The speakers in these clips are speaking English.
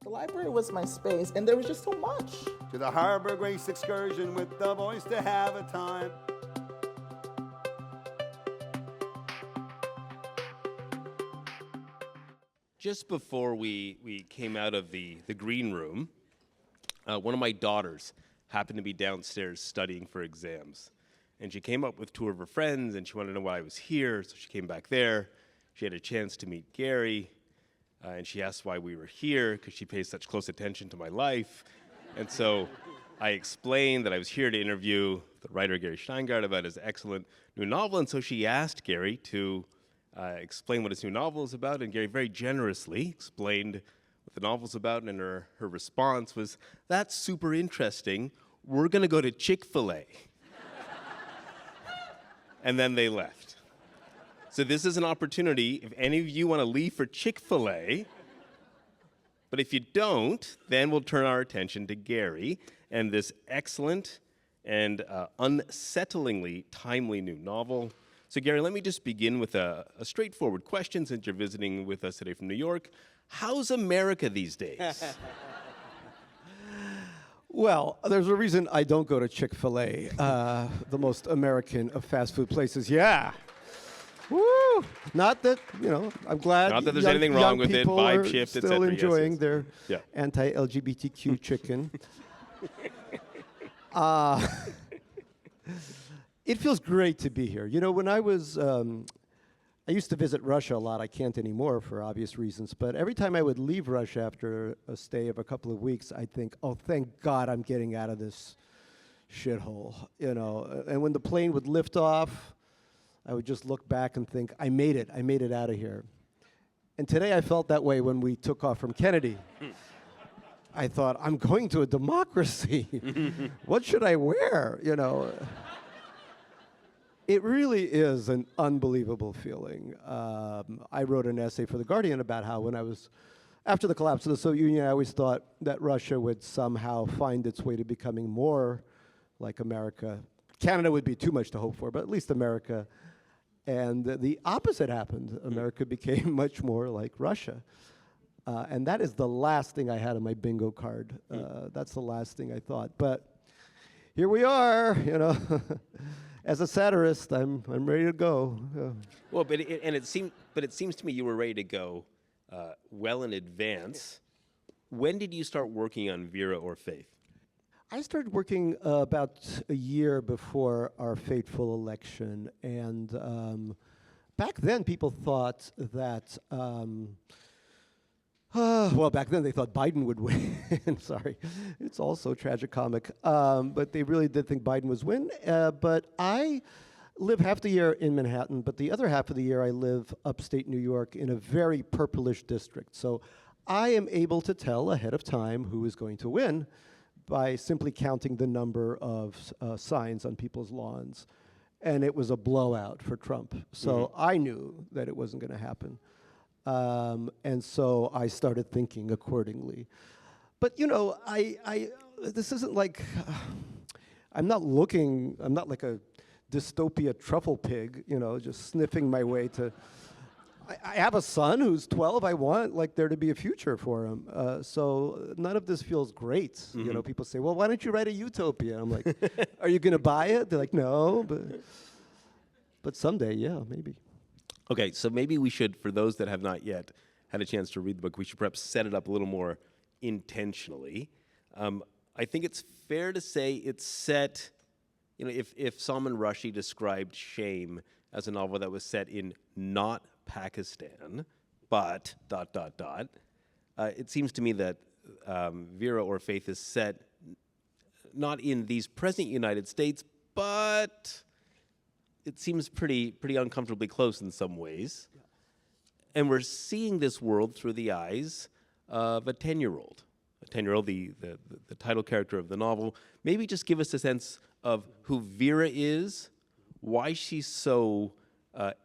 The library was my space, and there was just so much. To the Harbor Grace excursion with the boys to have a time. Just before we came out of the green room, one of my daughters happened to be downstairs studying for exams. And she came up with two of her friends, and she wanted to know why I was here, so she came back there. She had a chance to meet Gary, and she asked why we were here, because she pays such close attention to my life. And so I explained that I was here to interview the writer Gary Shteyngart about his excellent new novel, and so she asked Gary to explain what his new novel is about, and Gary very generously explained what the novel's about, and her response was, "That's super interesting. We're going to go to Chick-fil-A." And then they left. So this is an opportunity, if any of you want to leave for Chick-fil-A, but if you don't, then we'll turn our attention to Gary and this excellent and unsettlingly timely new novel. So Gary, let me just begin with a straightforward question since you're visiting with us today from New York. How's America these days? Well, there's a reason I don't go to Chick-fil-A, the most American of fast food places. Yeah. Woo! Not that, I'm glad. Not that there's anything wrong with it, vibe shift, etc. Still enjoying yes. their Yeah. anti-LGBTQ chicken. It feels great to be here. When I was, I used to visit Russia a lot. I can't anymore for obvious reasons. But every time I would leave Russia after a stay of a couple of weeks, I'd think, oh, thank God I'm getting out of this shithole. And when the plane would lift off, I would just look back and think, I made it out of here. And today I felt that way when we took off from Kennedy. I thought, I'm going to a democracy. What should I wear? It really is an unbelievable feeling. I wrote an essay for The Guardian about how when I was, after the collapse of the Soviet Union, I always thought that Russia would somehow find its way to becoming more like America. Canada would be too much to hope for, but at least America. And the opposite happened. America became much more like Russia. And that is the last thing I had on my bingo card. That's the last thing I thought. But here we are, As a satirist, I'm ready to go. Well, it seems to me you were ready to go well in advance. When did you start working on Vera or Faith? I started working about a year before our fateful election, and back then people thought that, back then they thought Biden would win. Sorry, it's all so tragicomic, but they really did think Biden was win. But I live half the year in Manhattan, but the other half of the year I live upstate New York in a very purplish district. So I am able to tell ahead of time who is going to win by simply counting the number of signs on people's lawns. And it was a blowout for Trump. So I knew that it wasn't going to happen. And so I started thinking accordingly. But, this isn't like, I'm not like a dystopia truffle pig, just sniffing my way to, I have a son who's 12. I want there to be a future for him. So none of this feels great. People say, well, why don't you write a utopia? I'm like, are you going to buy it? They're like, no, but someday, yeah, maybe. Okay, so maybe we should, for those that have not yet had a chance to read the book, we should perhaps set it up a little more intentionally. I think it's fair to say it's set, if Salman Rushdie described Shame as a novel that was set in not Pakistan, but ... it seems to me that Vera or Faith is set not in these present United States, but it seems pretty uncomfortably close in some ways. Yeah. And we're seeing this world through the eyes of a 10-year-old. A 10-year-old, the title character of the novel. Maybe just give us a sense of who Vera is, why she's so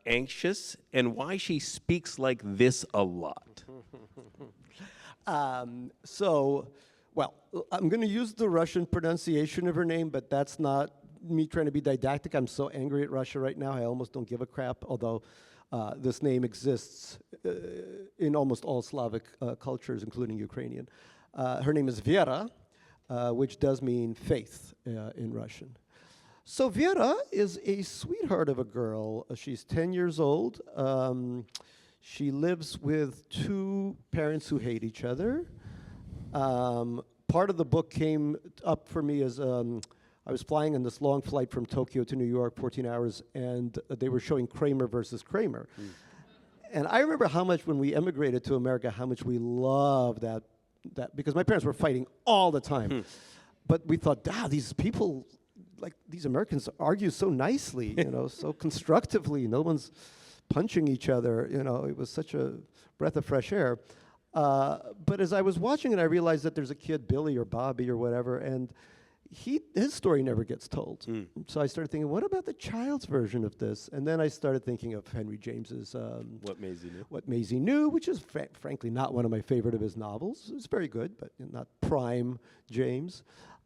anxious, and why she speaks like this a lot. Well, I'm going to use the Russian pronunciation of her name, but that's not me trying to be didactic. I'm so angry at Russia right now, I almost don't give a crap, although This name exists in almost all Slavic cultures, including Ukrainian. Her name is Vera, which does mean faith in Russian. So Vera is a sweetheart of a girl. She's 10 years old. She lives with two parents who hate each other. Part of the book came up for me as I was flying on this long flight from Tokyo to New York, 14 hours, and they were showing Kramer versus Kramer. And I remember how much, when we emigrated to America, how much we loved that because my parents were fighting all the time. But we thought, these people, like these Americans, argue so nicely, so constructively. No one's punching each other. It was such a breath of fresh air. But as I was watching it, I realized that there's a kid, Billy or Bobby or whatever, and his story never gets told. So I started thinking, what about the child's version of this? And then I started thinking of Henry James's What Maisie Knew. What Maisie Knew, which is frankly not one of my favorite of his novels. It's very good, but not prime James.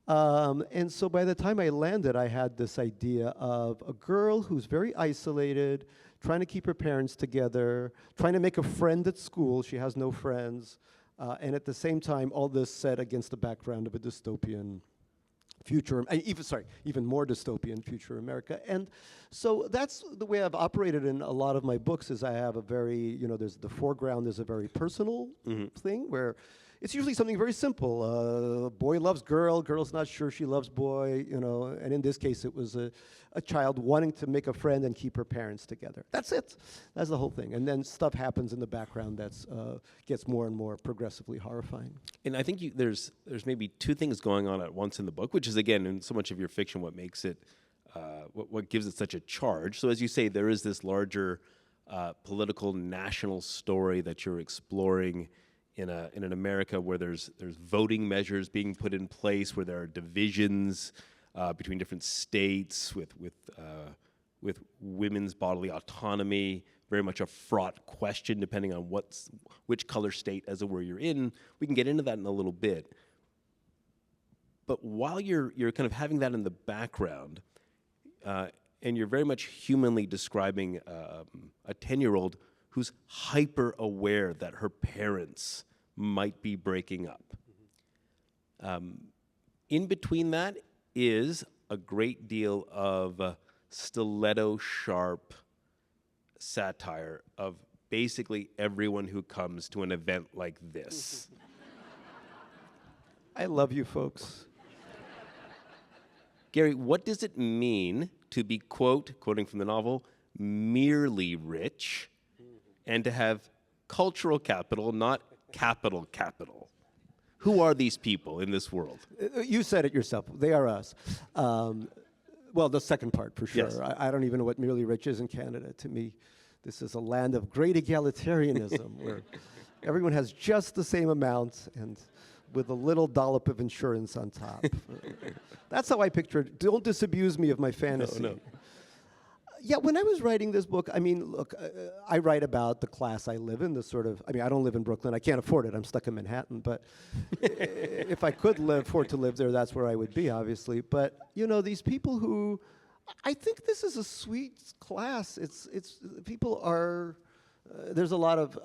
And so by the time I landed, I had this idea of a girl who's very isolated, trying to keep her parents together, trying to make a friend at school. She has no friends. And at the same time, all this set against the background of a dystopian future, even more dystopian future America. And so that's the way I've operated in a lot of my books. Is I have a very, there's the foreground is a very personal thing where it's usually something very simple. Boy loves girl, girl's not sure she loves boy, and in this case it was a child wanting to make a friend and keep her parents together. That's it. That's the whole thing. And then stuff happens in the background that's gets more and more progressively horrifying. And I think there's maybe two things going on at once in the book, which is, again, in so much of your fiction, what makes it, what gives it such a charge. So as you say, there is this larger political national story that you're exploring in an America where there's voting measures being put in place, where there are divisions between different states with women's bodily autonomy, very much a fraught question depending on which color state, as it were, you're in. We can get into that in a little bit. But while you're kind of having that in the background, and you're very much humanly describing a 10-year-old who's hyper aware that her parents might be breaking up. In between that is a great deal of stiletto sharp satire of basically everyone who comes to an event like this. I love you folks. Gary, what does it mean to be, quoting from the novel, merely rich, and to have cultural capital, not capital? Who are these people in this world? You said it yourself. They are us. Well, the second part, for sure. Yes. I don't even know what merely rich is in Canada. To me, this is a land of great egalitarianism where everyone has just the same amount and with a little dollop of insurance on top. That's how I picture it. Don't disabuse me of my fantasy. No. Yeah, when I was writing this book, I mean, look, I write about the class I live in, I don't live in Brooklyn. I can't afford it. I'm stuck in Manhattan. But if I could afford to live there, that's where I would be, obviously. But, these people who, I think this is a sweet class. It's people are, there's a lot of,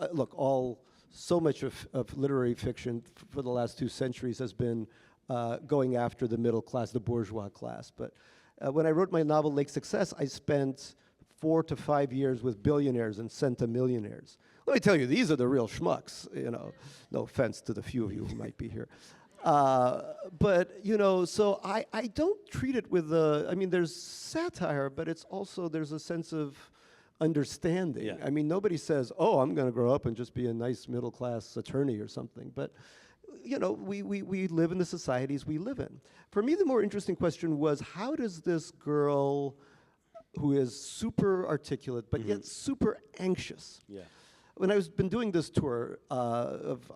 so much of literary fiction for the last 2 centuries has been going after the middle class, the bourgeois class. But when I wrote my novel Lake Success, I spent 4 to 5 years with billionaires and centimillionaires. Let me tell you, these are the real schmucks, No offense to the few of you who might be here. But, so I don't treat it with there's satire, but it's also, there's a sense of understanding. Yeah. I mean, nobody says, I'm going to grow up and just be a nice middle-class attorney or something. But we live in the societies we live in. For me, the more interesting question was, how does this girl who is super articulate but yet super anxious? Yeah. When I've been doing this tour of,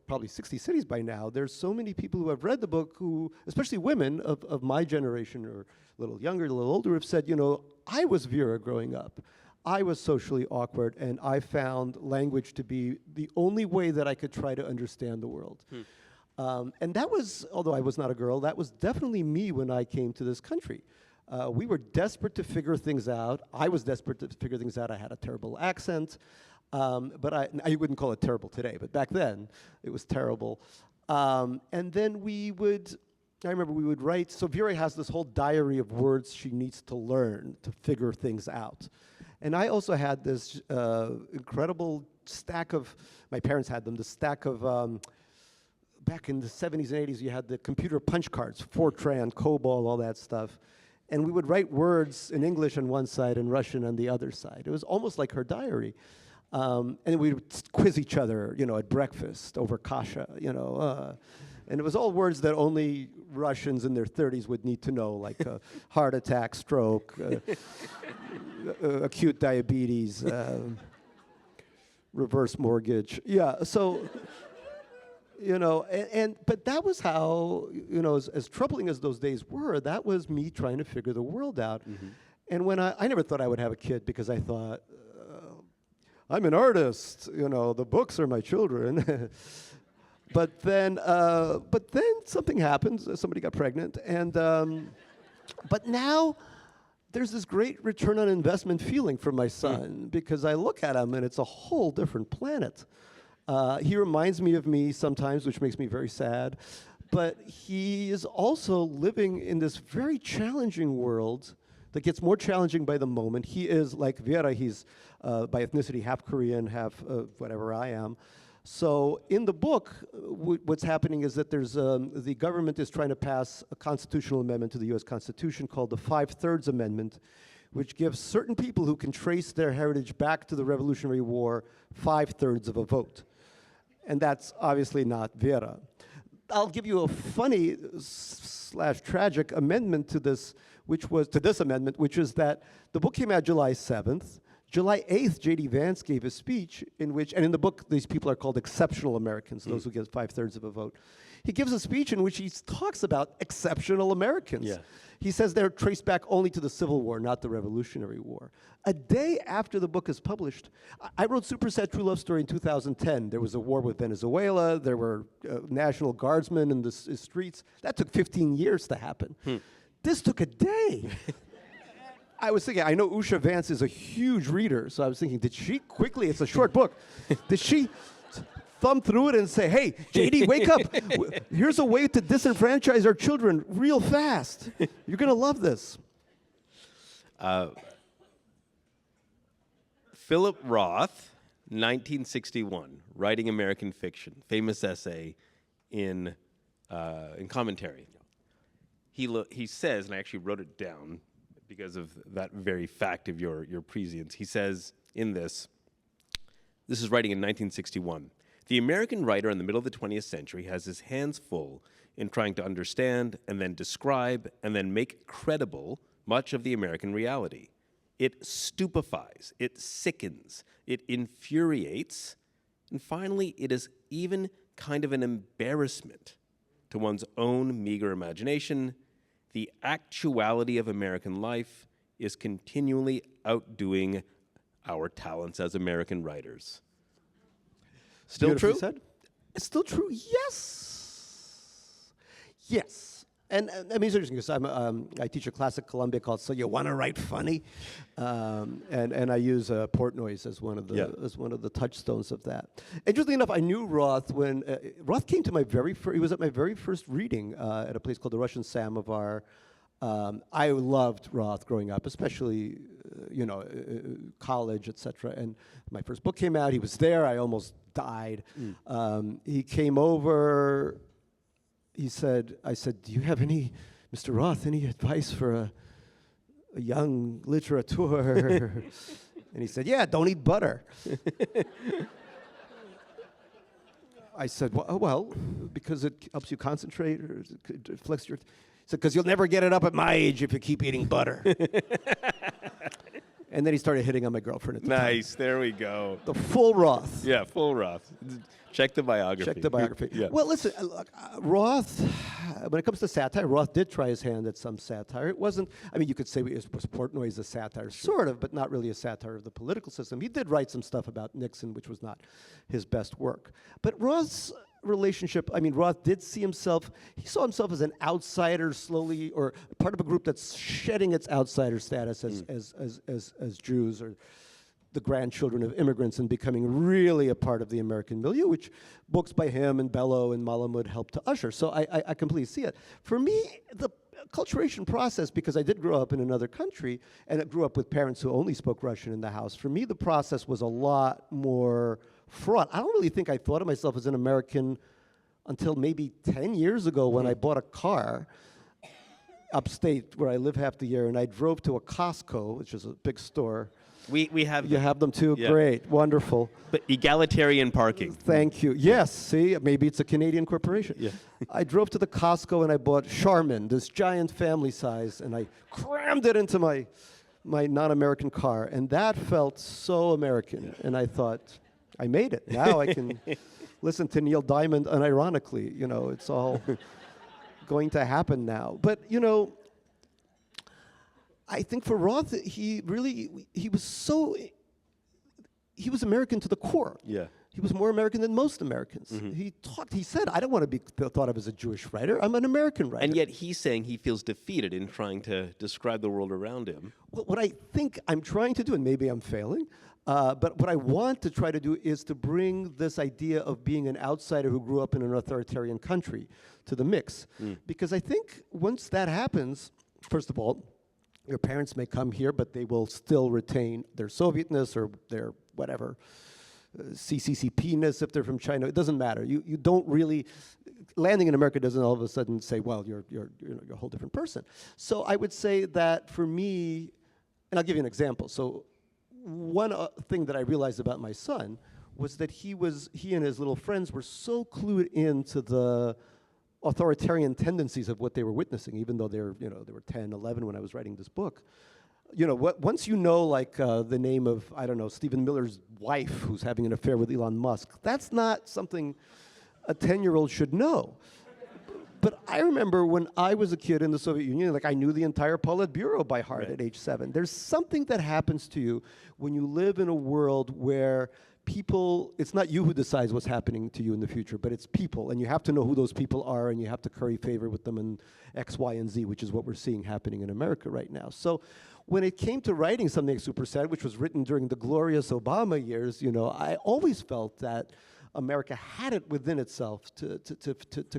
probably 60 cities by now, there's so many people who have read the book who, especially women of my generation or a little younger, a little older, have said, I was Vera growing up. I was socially awkward, and I found language to be the only way that I could try to understand the world. And that was, although I was not a girl, that was definitely me when I came to this country. We were desperate to figure things out. I was desperate to figure things out. I had a terrible accent, but I wouldn't call it terrible today, but back then it was terrible. And then I remember we would write, so Vera has this whole diary of words she needs to learn to figure things out. And I also had this incredible stack of, my parents had them, the stack of, back in the 70s and 80s, you had the computer punch cards, Fortran, COBOL, all that stuff. And we would write words in English on one side and Russian on the other side. It was almost like her diary. And we would quiz each other, at breakfast over kasha, and it was all words that only Russians in their 30s would need to know, like heart attack, stroke, acute diabetes, reverse mortgage. Yeah, so, but that was how, as troubling as those days were, that was me trying to figure the world out. Mm-hmm. And when I never thought I would have a kid because I thought, I'm an artist, the books are my children. But then something happened. Somebody got pregnant, and but now there's this great return on investment feeling for my son because I look at him and it's a whole different planet. He reminds me of me sometimes, which makes me very sad. But he is also living in this very challenging world that gets more challenging by the moment. He is like Vera. He's by ethnicity half Korean, half whatever I am. So in the book, what's happening is that there's the government is trying to pass a constitutional amendment to the U.S. Constitution called the 5/3 Amendment, which gives certain people who can trace their heritage back to the Revolutionary War 5/3 of a vote. And that's obviously not Vera. I'll give you a funny / tragic amendment to this, which is that the book came out July 7th. July 8th, J.D. Vance gave a speech in which, and in the book, these people are called exceptional Americans, those who get 5/3 of a vote. He gives a speech in which he talks about exceptional Americans. Yeah. He says they're traced back only to the Civil War, not the Revolutionary War. A day after the book is published, I wrote Super Sad True Love Story in 2010. There was a war with Venezuela. There were National Guardsmen in the streets. That took 15 years to happen. This took a day. I was thinking, I know Usha Vance is a huge reader, so I was thinking, did she quickly, it's a short book, did she thumb through it and say, hey, JD, wake up. Here's a way to disenfranchise our children real fast. You're going to love this. Philip Roth, 1961, writing American fiction, famous essay in commentary. He says, and I actually wrote it down because of that very fact of your prescience. He says in this is writing in 1961, the American writer in the middle of the 20th century has his hands full in trying to understand and then describe and then make credible much of the American reality. It stupefies, it sickens, it infuriates, and finally it is even kind of an embarrassment to one's own meager imagination. The actuality of American life is continually outdoing our talents as American writers. Still true? Said. It's still true. Yes. Yes. And I mean, it's interesting because I teach a class at Columbia called "So You Want to Write Funny," and I use Portnoy's as one of the touchstones of that. Interestingly enough, I knew Roth when Roth came to my he was at my very first reading at a place called the Russian Samovar. I loved Roth growing up, especially college, etc. And my first book came out. He was there. I almost died. He came over. I said, do you have Mr. Roth, any advice for a young literateur? And he said, yeah, don't eat butter. I said, well, because it helps you concentrate or it flex your... He said, because you'll never get it up at my age if you keep eating butter. And then he started hitting on my girlfriend at the time. Nice, there we go. The full Roth. Yeah, full Roth. Check the biography. Yeah. Well, listen, Roth, when it comes to satire, Roth did try his hand at some satire. It wasn't, I mean, you could say it was Portnoy's a satire, sort of, but not really a satire of the political system. He did write some stuff about Nixon, which was not his best work. But Roth's relationship, I mean, Roth did see himself, he saw himself as an outsider slowly, or part of a group that's shedding its outsider status as Jews or the grandchildren of immigrants and becoming really a part of the American milieu, which books by him and Bellow and Malamud helped to usher. So I completely see it. For me, the acculturation process, because I did grow up in another country and I grew up with parents who only spoke Russian in the house, for me the process was a lot more fraught. I don't really think I thought of myself as an American until maybe 10 years ago when I bought a car upstate where I live half the year, and I drove to a Costco, which is a big store. We have You have them too? Yeah. Great, wonderful. but egalitarian parking. Thank you. Yes, see, maybe it's a Canadian corporation. Yeah. I drove to the Costco and I bought Charmin, this giant family size, and I crammed it into my non-American car, and that felt so American. And I thought, I made it. Now I can listen to Neil Diamond unironically. You know, it's all going to happen now. But, you know, I think for Roth, he was American to the core. Yeah. He was more American than most Americans. He said, I don't want to be thought of as a Jewish writer. I'm an American writer. And yet he's saying he feels defeated in trying to describe the world around him. Well, what I think I'm trying to do, and maybe I'm failing, but what I want to try to do is to bring this idea of being an outsider who grew up in an authoritarian country to the mix. Because I think once that happens, first of all, your parents may come here, but they will still retain their Sovietness or their whatever, CCCP-ness if they're from China. It doesn't matter. You don't really, landing in America doesn't all of a sudden say, well, you're a whole different person. So I would say that for me, and I'll give you an example. So one thing that I realized about my son was that he and his little friends were so clued into the authoritarian tendencies of what they were witnessing, even though they were 10, 11 when I was writing this book. You know, once you know, like, the name of, I don't know, Stephen Miller's wife who's having an affair with Elon Musk, that's not something a 10-year-old should know. But I remember when I was a kid in the Soviet Union, like, I knew the entire Politburo by heart at age 7. There's something that happens to you when you live in a world where people, it's not you who decides what's happening to you in the future, but it's people, and you have to know who those people are, and you have to curry favor with them in X, Y, and Z, which is what we're seeing happening in America right now. So when it came to writing something super sad, which was written during the glorious Obama years, you know, I always felt that America had it within itself to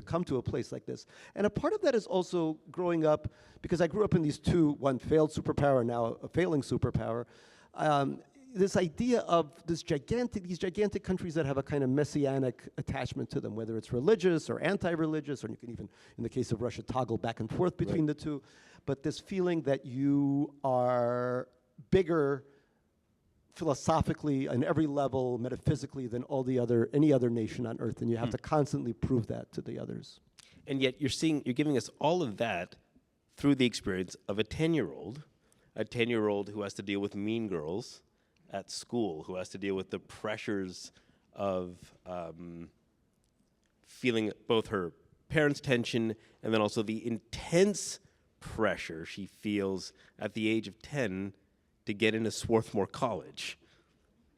come to a place like this. And a part of that is also growing up, because I grew up in these two, one failed superpower, now a failing superpower, this idea of these gigantic countries that have a kind of messianic attachment to them, whether it's religious or anti-religious, or you can even, in the case of Russia, toggle back and forth between the two. But this feeling that you are bigger philosophically on every level, metaphysically, than any other nation on earth, and you have to constantly prove that to the others. And yet you're giving us all of that through the experience of a 10-year-old who has to deal with mean girls at school, who has to deal with the pressures of feeling both her parents' tension and then also the intense pressure she feels at the age of 10 to get into Swarthmore College.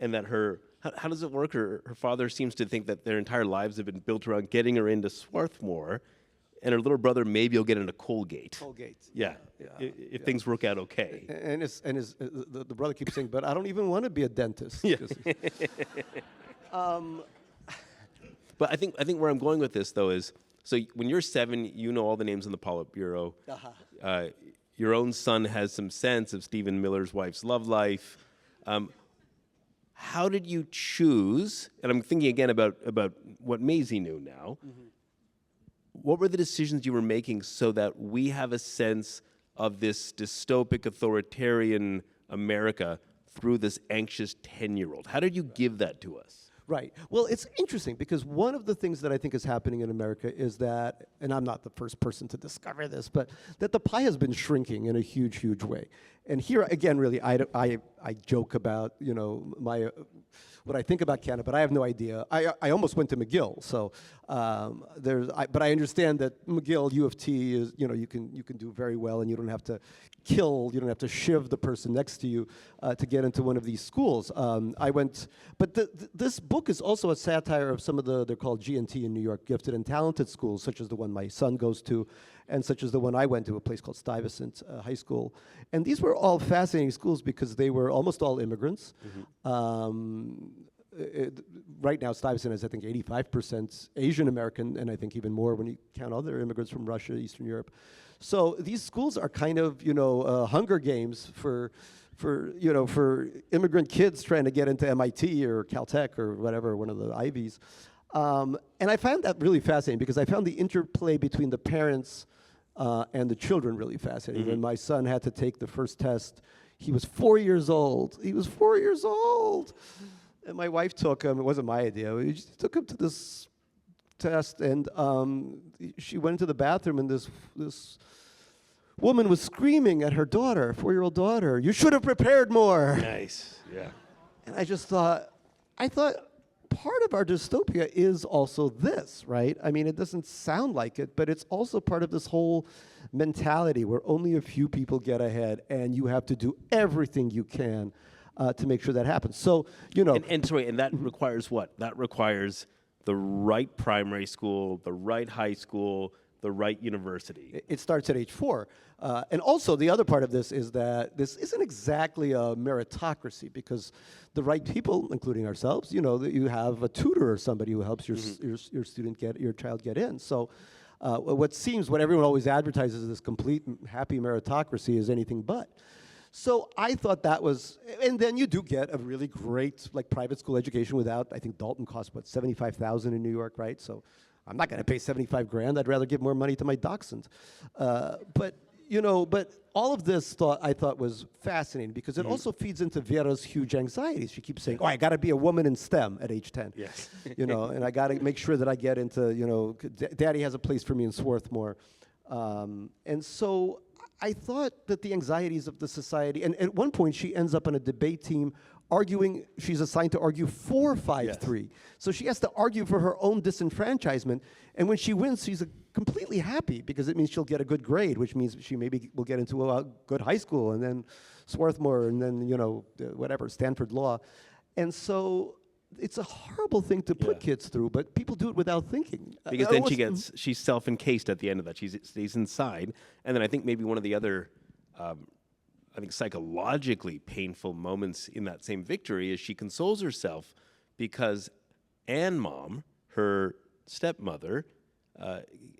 And that how does it work? Her father seems to think that their entire lives have been built around getting her into Swarthmore, and her little brother maybe will get into Colgate. Colgate. Yeah. If things work out okay. And the brother keeps saying, but I don't even want to be a dentist. Yeah. But I think where I'm going with this, though, is, so when you're 7, you know all the names in the Politburo. Your own son has some sense of Stephen Miller's wife's love life. How did you choose, and I'm thinking again about what Maisie knew now, what were the decisions you were making so that we have a sense of this dystopic authoritarian America through this anxious 10-year-old? How did you give that to us? Right. Well, it's interesting because one of the things that I think is happening in America is that, and I'm not the first person to discover this, but that the pie has been shrinking in a huge, huge way. And here again, really, I joke about, you know, what I think about Canada, but I have no idea. I almost went to McGill, so but I understand that McGill, U of T is, you know, you can do very well, and you don't have to shiv the person next to you to get into one of these schools. But this book book is also a satire of some of they're called G&T in New York, gifted and talented schools, such as the one my son goes to, and such as the one I went to, a place called Stuyvesant High School. And these were all fascinating schools because they were almost all immigrants. Right now, Stuyvesant is, I think, 85% Asian American, and I think even more when you count other immigrants from Russia, Eastern Europe. So these schools are kind of, Hunger Games for immigrant kids trying to get into MIT or Caltech or whatever, one of the Ivies. And I found that really fascinating because I found the interplay between the parents and the children really fascinating. When my son had to take the first test, he was 4 years old. He was 4 years old. And my wife took him. It wasn't my idea. We just took him to this test, and she went into the bathroom, and this woman was screaming at her daughter, 4-year-old daughter, "You should have prepared more." Nice, yeah. And I thought part of our dystopia is also this, right? I mean, it doesn't sound like it, but it's also part of this whole mentality where only a few people get ahead, and you have to do everything you can to make sure that happens. So, And that requires what? That requires the right primary school, the right high school, the right university. It starts at age 4. And also, the other part of this is that this isn't exactly a meritocracy because the right people, including ourselves, that you have a tutor or somebody who helps your student your child get in. So what everyone always advertises as this complete happy meritocracy is anything but. So I thought that was, and then you do get a really great private school education without, I think Dalton costs $75,000 in New York, right? So I'm not going to pay $75,000. I'd rather give more money to my dachshund. But all of this I thought was fascinating because it also feeds into Vera's huge anxieties. She keeps saying, "Oh, I got to be a woman in STEM at age 10." Yes. And I got to make sure that I get into, Daddy has a place for me in Swarthmore. And so I thought that the anxieties of the society, and at one point she ends up on a debate team arguing, she's assigned to argue for 5-3. Yes. So she has to argue for her own disenfranchisement. And when she wins, she's completely happy because it means she'll get a good grade, which means she maybe will get into a good high school and then Swarthmore and then, whatever, Stanford Law. And so it's a horrible thing to put kids through, but people do it without thinking. Because then she's self-encased at the end of that. She stays inside. And then I think maybe one of the other, psychologically painful moments in that same victory is she consoles herself because Ann Mom, her stepmother,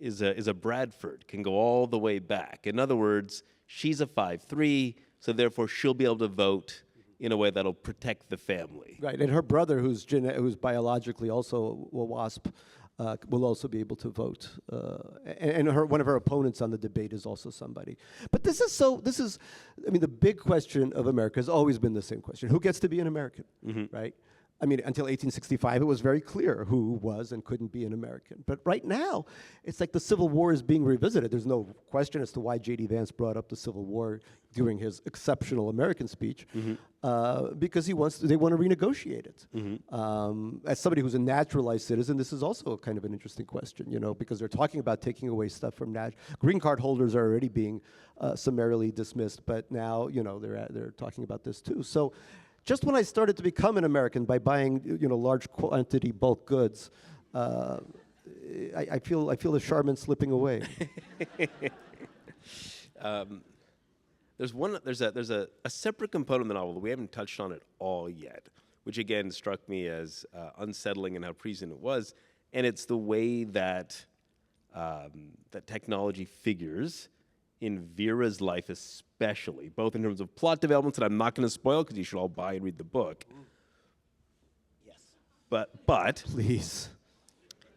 is a Bradford, can go all the way back. In other words, she's a 5-3, so therefore she'll be able to vote in a way that'll protect the family. Right, and her brother, who's biologically also a WASP, will also be able to vote. And one of her opponents on the debate is also somebody. But the big question of America has always been the same question. Who gets to be an American, right? I mean, until 1865, it was very clear who was and couldn't be an American. But right now, it's like the Civil War is being revisited. There's no question as to why J.D. Vance brought up the Civil War during his exceptional American speech, because they want to renegotiate it. As somebody who's a naturalized citizen, this is also kind of an interesting question, because they're talking about taking away stuff from green card holders are already being summarily dismissed, but now, they're talking about this too. So just when I started to become an American by buying, large quantity bulk goods, I feel the Charmin slipping away. There's a separate component of the novel that we haven't touched on at all yet, which again struck me as unsettling in how prescient it was, and it's the way that that technology figures in Vera's life, especially, both in terms of plot developments that I'm not going to spoil because you should all buy and read the book. Yes. But please,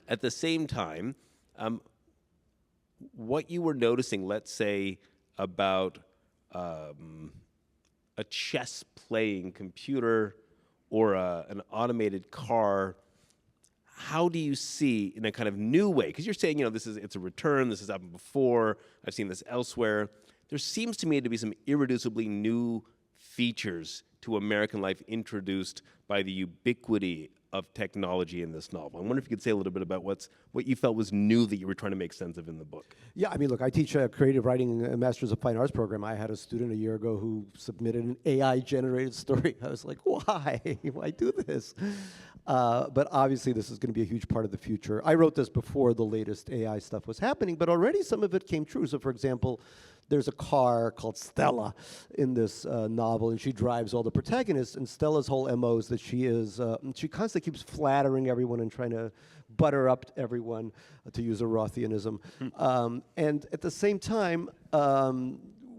at the same time, what you were noticing, let's say, about a chess-playing computer or an automated car, how do you see in a kind of new way? Because you're saying, it's a return, this has happened before, I've seen this elsewhere. There seems to me to be some irreducibly new features to American life introduced by the ubiquity of technology in this novel. I wonder if you could say a little bit about what you felt was new that you were trying to make sense of in the book. Yeah, I mean, look, I teach a creative writing Masters of Fine Arts program. I had a student a year ago who submitted an AI-generated story. I was like, why? Why do this? But obviously, this is going to be a huge part of the future. I wrote this before the latest AI stuff was happening, but already some of it came true. So, for example, there's a car called Stella in this novel, and she drives all the protagonists. And Stella's whole MO is that she constantly keeps flattering everyone and trying to butter up everyone, to use a Rothianism. And at the same time,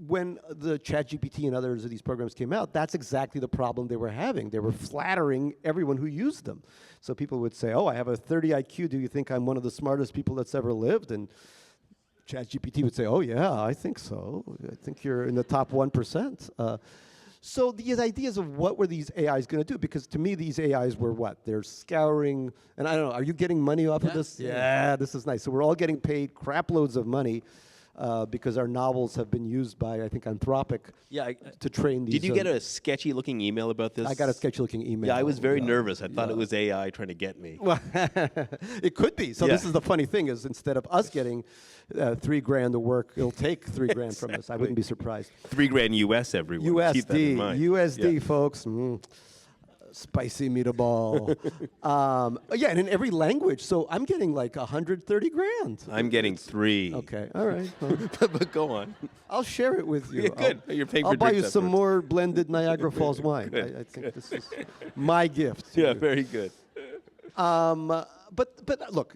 when the ChatGPT and others of these programs came out, that's exactly the problem they were having. They were flattering everyone who used them. So people would say, oh, I have a 30 IQ. Do you think I'm one of the smartest people that's ever lived? And ChatGPT would say, oh, yeah, I think so. I think you're in the top 1%. So these ideas of what were these AIs going to do? Because to me, these AIs were what? They're scouring, and I don't know, are you getting money off of this? Yeah, this is nice. So we're all getting paid crap loads of money because our novels have been used by, I think, Anthropic to train these. Did you get a sketchy-looking email about this? I got a sketchy-looking email. Yeah, I was very nervous. I thought it was AI trying to get me. Well, it could be. So this is the funny thing is instead of us getting $3,000 to work, it'll take $3,000 from us. I wouldn't be surprised. $3,000 US, everyone. Keep that in mind. USD, folks. Spicy meatball. Yeah, and in every language. So I'm getting like $130,000. I'm getting 3. Okay, all right. Well, but go on. I'll share it with you. Yeah, good. You're paying for I'll buy you drinks some afterwards. more blended Niagara Falls wine. I think this is my gift. to Yeah, you. very good. But look,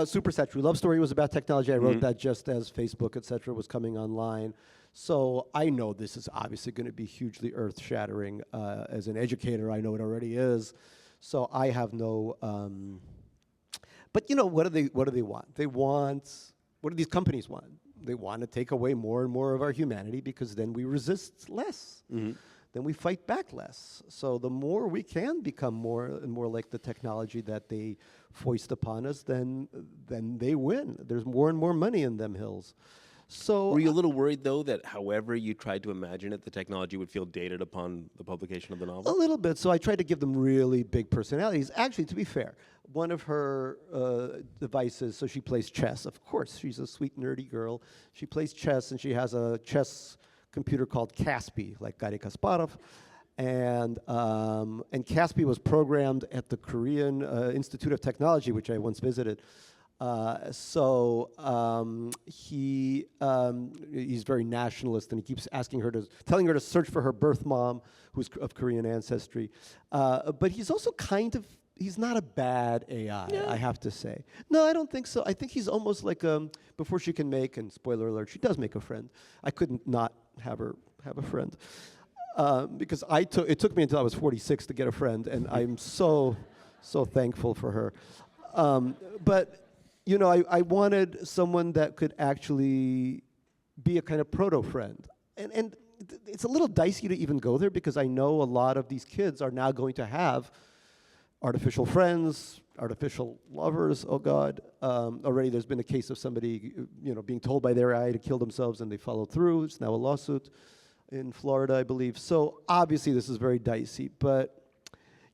Super Sad True Love Story was about technology. I wrote that just as Facebook, et cetera, was coming online. So I know this is obviously going to be hugely earth-shattering. As an educator, I know it already is. So I have no. But you know, what do they want? What do these companies want? They want to take away more and more of our humanity because then we resist less. Then we fight back less. So the more we can become more and more like the technology that they foist upon us, then they win. There's more and more money in them hills. So were you a little worried, though, that however you tried to imagine it, the technology would feel dated upon the publication of the novel? A little bit. So I tried to give them really big personalities. Actually, to be fair, one of her devices, so she plays chess. Of course, she's a sweet, nerdy girl. She plays chess, and she has a chess computer called Kaspi, like Garry Kasparov. And Kaspi was programmed at the Korean Institute of Technology, which I once visited. He's very nationalist, and he keeps telling her to search for her birth mom, who's of Korean ancestry. But he's also he's not a bad AI, I have to say. No, I don't think so. I think he's almost like, before she can make, and spoiler alert, she does make a friend. I couldn't not have her have a friend. Because it took me until I was 46 to get a friend, and I'm so thankful for her. But you know, I wanted someone that could actually be a kind of proto-friend. And it's a little dicey to even go there because I know a lot of these kids are now going to have artificial friends, artificial lovers, oh God. Already there's been a case of somebody, being told by their AI to kill themselves and they followed through. It's now a lawsuit in Florida, I believe. So obviously this is very dicey. But,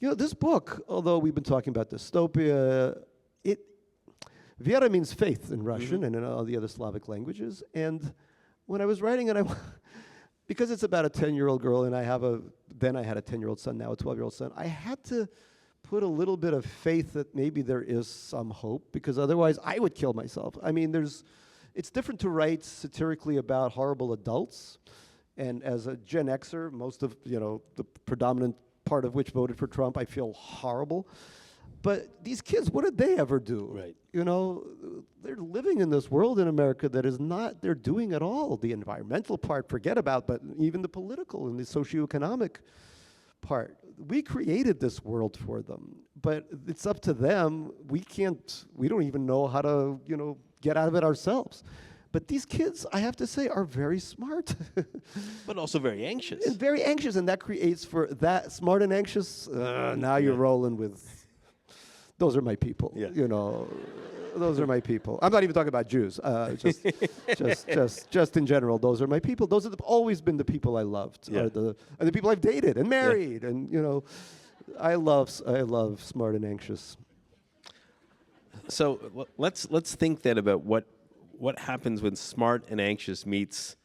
this book, although we've been talking about dystopia, Vera means faith in Russian and in all the other Slavic languages. And when I was writing it, because it's about a 10-year-old girl, and then I had a 10-year-old son, now a 12-year-old son, I had to put a little bit of faith that maybe there is some hope, because otherwise I would kill myself. I mean, it's different to write satirically about horrible adults. And as a Gen Xer, most of, the predominant part of which voted for Trump, I feel horrible. But these kids, what did they ever do? Right. They're living in this world in America that is not they're doing at all. The environmental part, forget about, but even the political and the socioeconomic part. We created this world for them, but it's up to them. We don't even know how to, get out of it ourselves. But these kids, I have to say, are very smart. But also very anxious. And very anxious, and that creates for that smart and anxious, now you're rolling with... Those are my people. Yeah. Those are my people. I'm not even talking about Jews. Just in general, those are my people. Those have always been the people I loved. Yeah. Are the people I've dated and married, and I love Smart and Anxious. So let's think then about what happens when Smart and Anxious meets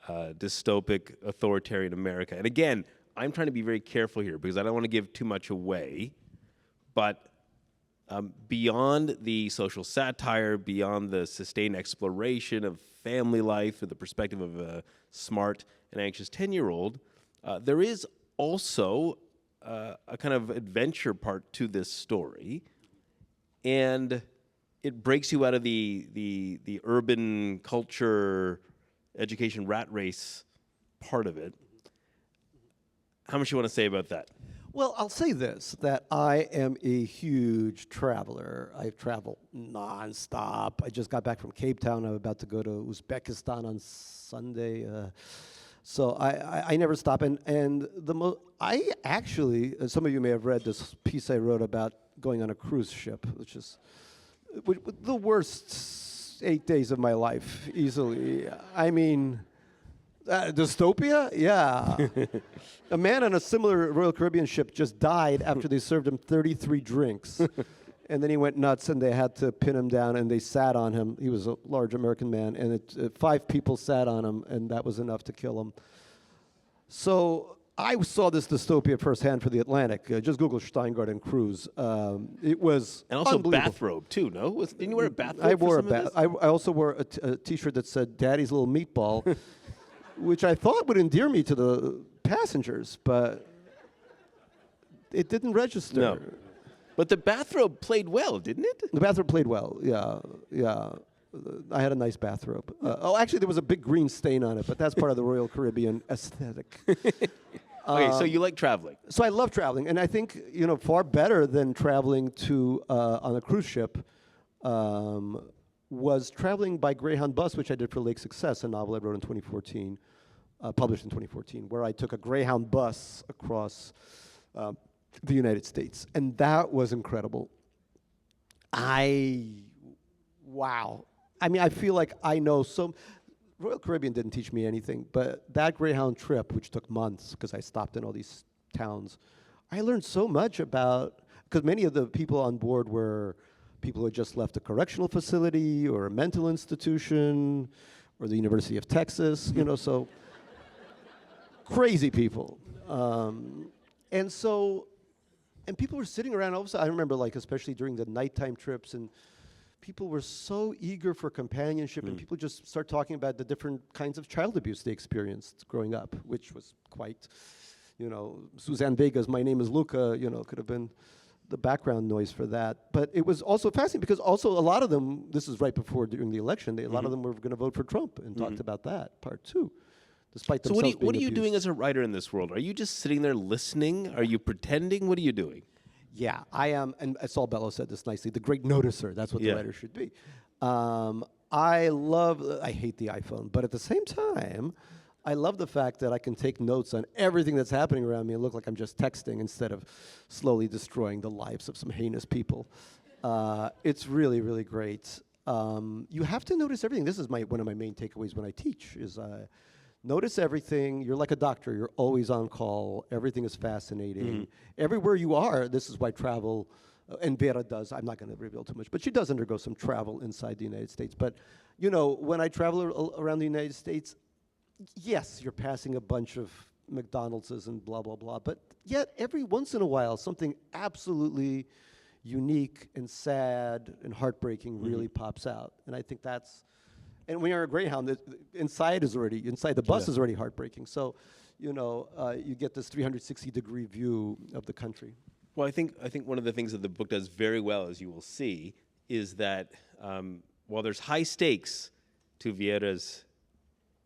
dystopic authoritarian America. And again, I'm trying to be very careful here because I don't want to give too much away. But beyond the social satire, beyond the sustained exploration of family life with the perspective of a smart and anxious 10-year-old, there is also a kind of adventure part to this story. And it breaks you out of the urban culture education rat race part of it. How much you want to say about that? Well, I'll say this, that I am a huge traveler. I travel nonstop. I just got back from Cape Town. I'm about to go to Uzbekistan on Sunday. So I never stop. And I actually, some of you may have read this piece I wrote about going on a cruise ship, which is the worst 8 days of my life, easily. I mean, dystopia? Yeah. A man on a similar Royal Caribbean ship just died after they served him 33 drinks. And then he went nuts, and they had to pin him down, and they sat on him. He was a large American man, and 5 people sat on him, and that was enough to kill him. So I saw this dystopia firsthand for The Atlantic. Just Google Shteyngart and cruise. It was And also unbelievable. bathrobe, too, no? Didn't you wear a bathrobe? I wore for I also wore a T-shirt that said "Daddy's Little Meatball," which I thought would endear me to the passengers, but it didn't register. No. But the bathrobe played well, didn't it? The bathrobe played well. Yeah. I had a nice bathrobe. Actually, there was a big green stain on it, but that's part of the Royal Caribbean aesthetic. Okay, so you like traveling. So I love traveling, and I think far better than traveling on a cruise ship was traveling by Greyhound bus, which I did for Lake Success, a novel I wrote in 2014, published in 2014, where I took a Greyhound bus across the United States, and that was incredible. Wow. I mean, I feel like I know Royal Caribbean didn't teach me anything, but that Greyhound trip, which took months because I stopped in all these towns, I learned so much because many of the people on board were people who had just left a correctional facility or a mental institution or the University of Texas, so crazy people. And people were sitting around. All of a sudden, I remember, especially during the nighttime trips, and people were so eager for companionship, and people just start talking about the different kinds of child abuse they experienced growing up, which was quite, Suzanne Vega's "My Name is Luca," could have been the background noise for that. But it was also fascinating because also a lot of them, this is right before during the election, a lot of them were going to vote for Trump and talked about that part too. Despite So themselves what are being you doing abused. as a writer in this world? Are you just sitting there listening? Are you pretending? What are you doing? Yeah, I am, and Saul Bellow said this nicely, the great noticer. That's what the Yeah. writer should be. I hate the iPhone, but at the same time, I love the fact that I can take notes on everything that's happening around me and look like I'm just texting instead of slowly destroying the lives of some heinous people. It's really, really great. You have to notice everything. This is one of my main takeaways when I teach, is notice everything. You're like a doctor. You're always on call. Everything is fascinating. Everywhere you are, this is why travel, and Vera does, I'm not going to reveal too much, but she does undergo some travel inside the United States. But, when I travel around the United States, yes, you're passing a bunch of McDonald's and blah, blah, blah. But yet, every once in a while, something absolutely unique and sad and heartbreaking really pops out. And I think that's... And when you're a Greyhound, inside the bus is already heartbreaking. So, you get this 360-degree view of the country. Well, I think one of the things that the book does very well, as you will see, is that while there's high stakes to Vera's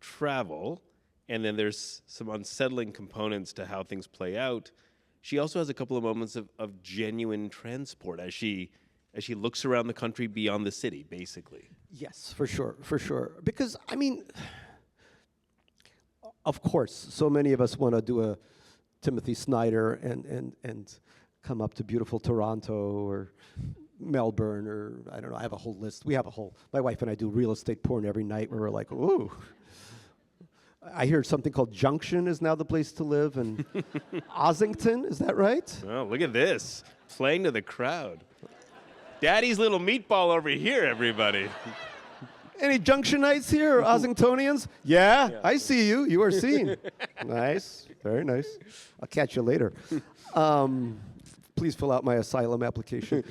travel, and then there's some unsettling components to how things play out, she also has a couple of moments of genuine transport as she looks around the country beyond the city, basically. Yes, for sure. Because, I mean, of course, so many of us want to do a Timothy Snyder and come up to beautiful Toronto or Melbourne or, I don't know, I have a whole list. My wife and I do real estate porn every night where we're like, ooh. I hear something called Junction is now the place to live, and Ossington, is that right? Oh, look at this. Playing to the crowd. Daddy's little meatball over here, everybody. Any Junctionites here, or Ossingtonians? Yeah, I see you. You are seen. Nice, very nice. I'll catch you later. Please fill out my asylum application.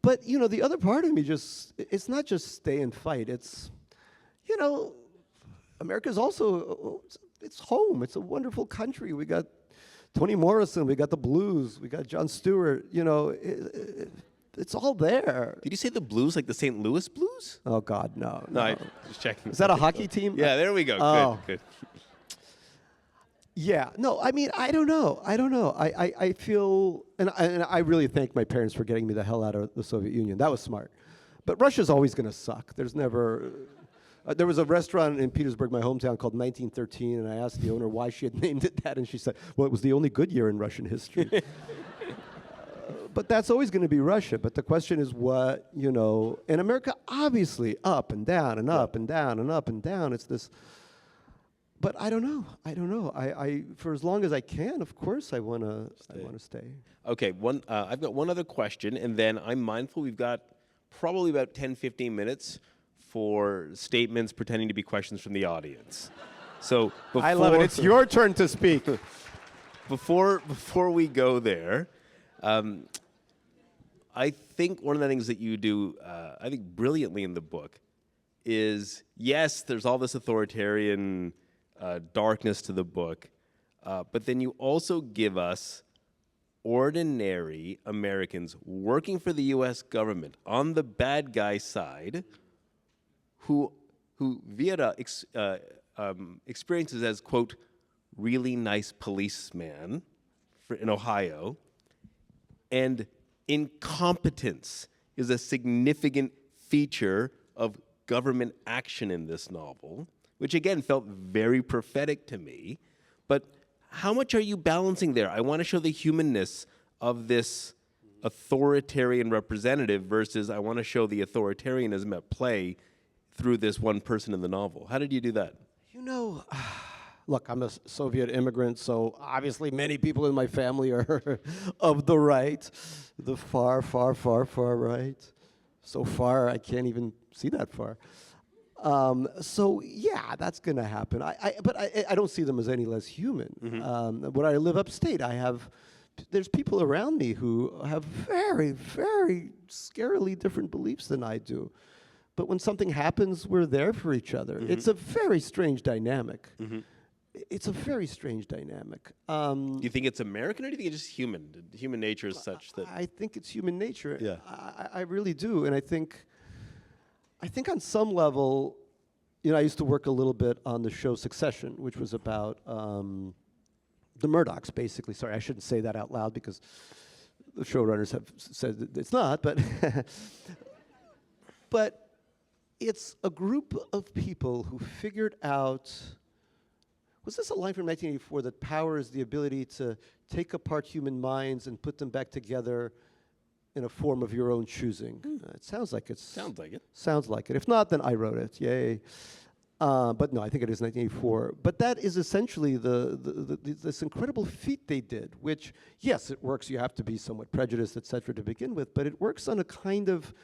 But, you know, the other part of me it's not just stay and fight. It's, you know, America's also, it's home. It's a wonderful country. We got Toni Morrison. We got the blues. We got Jon Stewart. You know, it's all there. Did you say the Blues, like the St. Louis Blues? Oh, God, no. No, I just checking. Is that a hockey team? Yeah, there we go. Oh. Good. Yeah, no, I mean, I don't know. I feel, and I really thank my parents for getting me the hell out of the Soviet Union. That was smart. But Russia's always going to suck. There's never, there was a restaurant in Petersburg, my hometown, called 1913, and I asked the owner why she had named it that, and she said, well, it was the only good year in Russian history. But that's always going to be Russia. But the question is what, you know, in America, obviously, up and down and up and down and up and down. It's this. But I don't know. I for as long as I can, of course, I want to stay. Okay, I've got one other question, and then I'm mindful we've got probably about 10, 15 minutes for statements pretending to be questions from the audience. So I love it. It's your turn to speak. Before we go there, I think one of the things that you do, I think brilliantly in the book, is yes, there's all this authoritarian darkness to the book, but then you also give us ordinary Americans working for the U.S. government on the bad guy side, who Vera experiences as, quote, really nice policeman in Ohio, and incompetence is a significant feature of government action in this novel, which again felt very prophetic to me. But how much are you balancing there? I want to show the humanness of this authoritarian representative versus I want to show the authoritarianism at play through this one person in the novel. How did you do that? You know, look, I'm a Soviet immigrant, so obviously many people in my family are of the right, the far, far, far, far right. So far, I can't even see that far. So yeah, that's going to happen. But I don't see them as any less human. Mm-hmm. When I live upstate, there's people around me who have very, very scarily different beliefs than I do. But when something happens, we're there for each other. Mm-hmm. It's a very strange dynamic. Mm-hmm. It's a very strange dynamic. Do you think it's American, or do you think it's just human? Human nature is such that... I think it's human nature. Yeah. I really do. And I think on some level, you know, I used to work a little bit on the show Succession, which was about the Murdochs, basically. Sorry, I shouldn't say that out loud because the showrunners have said that it's not, but but it's a group of people who figured out, was this a line from 1984, that power is the ability to take apart human minds and put them back together in a form of your own choosing? It sounds like it. Sounds like it. Sounds like it. If not, then I wrote it. Yay. But no, I think it is 1984. But that is essentially this incredible feat they did, which, yes, it works. You have to be somewhat prejudiced, et cetera, to begin with. But it works on a kind of,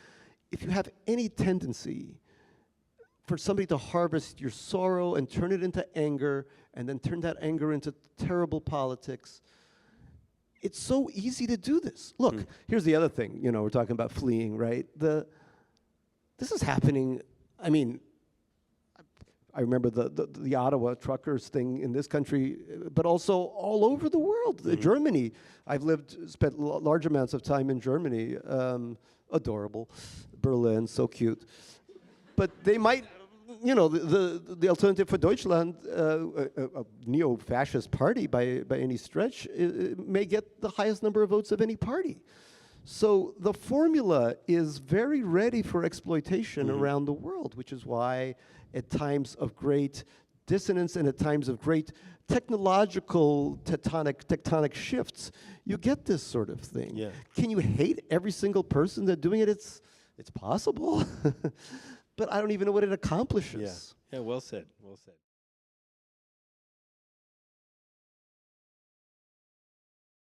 if you have any tendency for somebody to harvest your sorrow and turn it into anger, and then turn that anger into terrible politics, it's so easy to do this. Look, here's the other thing. You know, we're talking about fleeing, right? This is happening. I mean, I remember the Ottawa truckers thing in this country, but also all over the world. Germany. I've spent large amounts of time in Germany. Adorable. Berlin, so cute. But they might, you know, the Alternative for Deutschland, a neo-fascist party by any stretch, may get the highest number of votes of any party. So the formula is very ready for exploitation around the world, which is why at times of great dissonance and at times of great technological tectonic shifts, you get this sort of thing. Yeah. Can you hate every single person that's doing it? It's possible. But I don't even know what it accomplishes. Yeah, well said. Well said.